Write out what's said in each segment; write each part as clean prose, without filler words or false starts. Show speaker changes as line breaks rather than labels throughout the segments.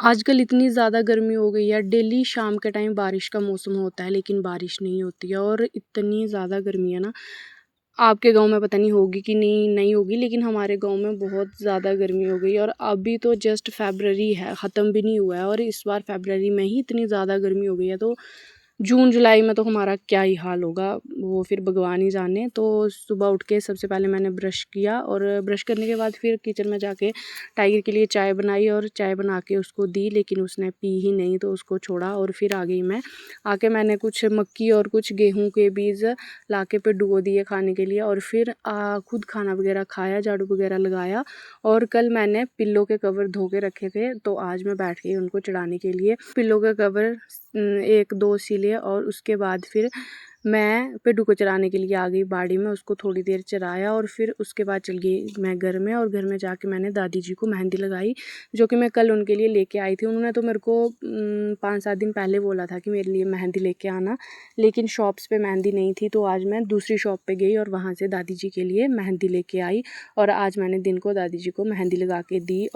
आजकल इतनी ज़्यादा गर्मी हो गई है, डेली शाम के टाइम बारिश का मौसम होता है लेकिन बारिश नहीं होती है और इतनी ज़्यादा गर्मी है ना। आपके गाँव में पता नहीं होगी कि नहीं होगी, लेकिन हमारे गाँव में बहुत ज़्यादा गर्मी हो गई और अभी तो जस्ट फ़रवरी है, ख़त्म भी नहीं हुआ है और इस बार फ़रवरी में ही इतनी ज़्यादा गर्मी हो गई है, तो जून जुलाई में तो हमारा क्या ही हाल होगा, वो फिर भगवान ही जाने। तो सुबह उठ के सबसे पहले मैंने ब्रश किया और ब्रश करने के बाद फिर किचन में जाके टाइगर के लिए चाय बनाई और चाय बना के उसको दी, लेकिन उसने पी ही नहीं तो उसको छोड़ा और फिर आ गई मैं। आके मैंने कुछ मक्की और कुछ गेहूं के बीज लाके पे डुबो दिए खाने के लिए और फिर खुद खाना वगैरह खाया, झाड़ू वगैरह लगाया। और कल मैंने पिल्लो के कवर धो के रखे थे, तो आज मैं बैठ गई उनको चढ़ाने के लिए। पिल्लो के कवर 1-2 सिले और उसके बाद फिर मैं पिड्डू को चराने के लिए आ गई बाड़ी में, उसको थोड़ी देर चराया और फिर उसके बाद चल गई मैं घर में। और घर में जाके मैंने दादी जी को मेहंदी लगाई, जो कि मैं कल उनके लिए लेके आई थी। उन्होंने तो मेरे को 5-7 दिन पहले बोला था कि मेरे लिए मेहंदी लेके आना, लेकिन शॉप्स पे मेहंदी नहीं थी, तो आज मैं दूसरी शॉप पे गई और वहाँ से दादी जी के लिए मेहंदी लेके आई। और आज मैंने दिन को दादी जी को मेहंदी लगा के दी।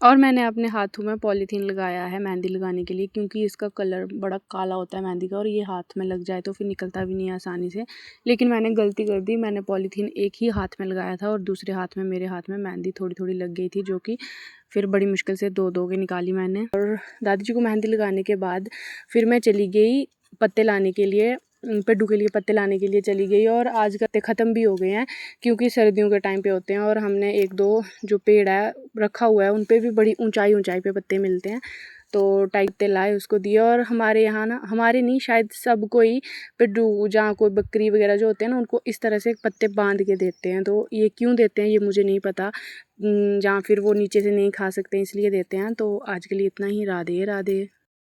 और मैंने अपने हाथों में पॉलीथीन लगाया है मेहंदी लगाने के लिए, क्योंकि इसका कलर बड़ा काला होता है मेहंदी का और ये हाथ में लग जाए तो फिर निकलता भी नहीं है आसानी से। लेकिन मैंने गलती कर दी, मैंने पॉलीथीन एक ही हाथ में लगाया था और दूसरे हाथ में मेरे हाथ में मेहंदी थोड़ी थोड़ी लग गई थी, जो कि फिर बड़ी मुश्किल से दो दो के निकाली मैंने। और दादी जी को मेहंदी लगाने के बाद फिर मैं चली गई पत्ते लाने के लिए, पेड्डू के लिए पत्ते लाने के लिए चली गई। और आज पत्ते ख़त्म भी हो गए हैं, क्योंकि सर्दियों के टाइम पे होते हैं और हमने 1-2 जो पेड़ है रखा हुआ है, उन पे भी बड़ी ऊंचाई पे पत्ते मिलते हैं। तो टाइप पत्ते लाए, उसको दिए। और हमारे यहाँ ना, हमारे नहीं शायद सब कोई पिड्डू जहाँ कोई बकरी वगैरह जो होते हैं ना, उनको इस तरह से पत्ते बांध के देते हैं। तो ये क्यों देते हैं ये मुझे नहीं पता, जहाँ फिर वो नीचे से नहीं खा सकते इसलिए देते हैं। तो आज के लिए इतना ही। राधे राधे।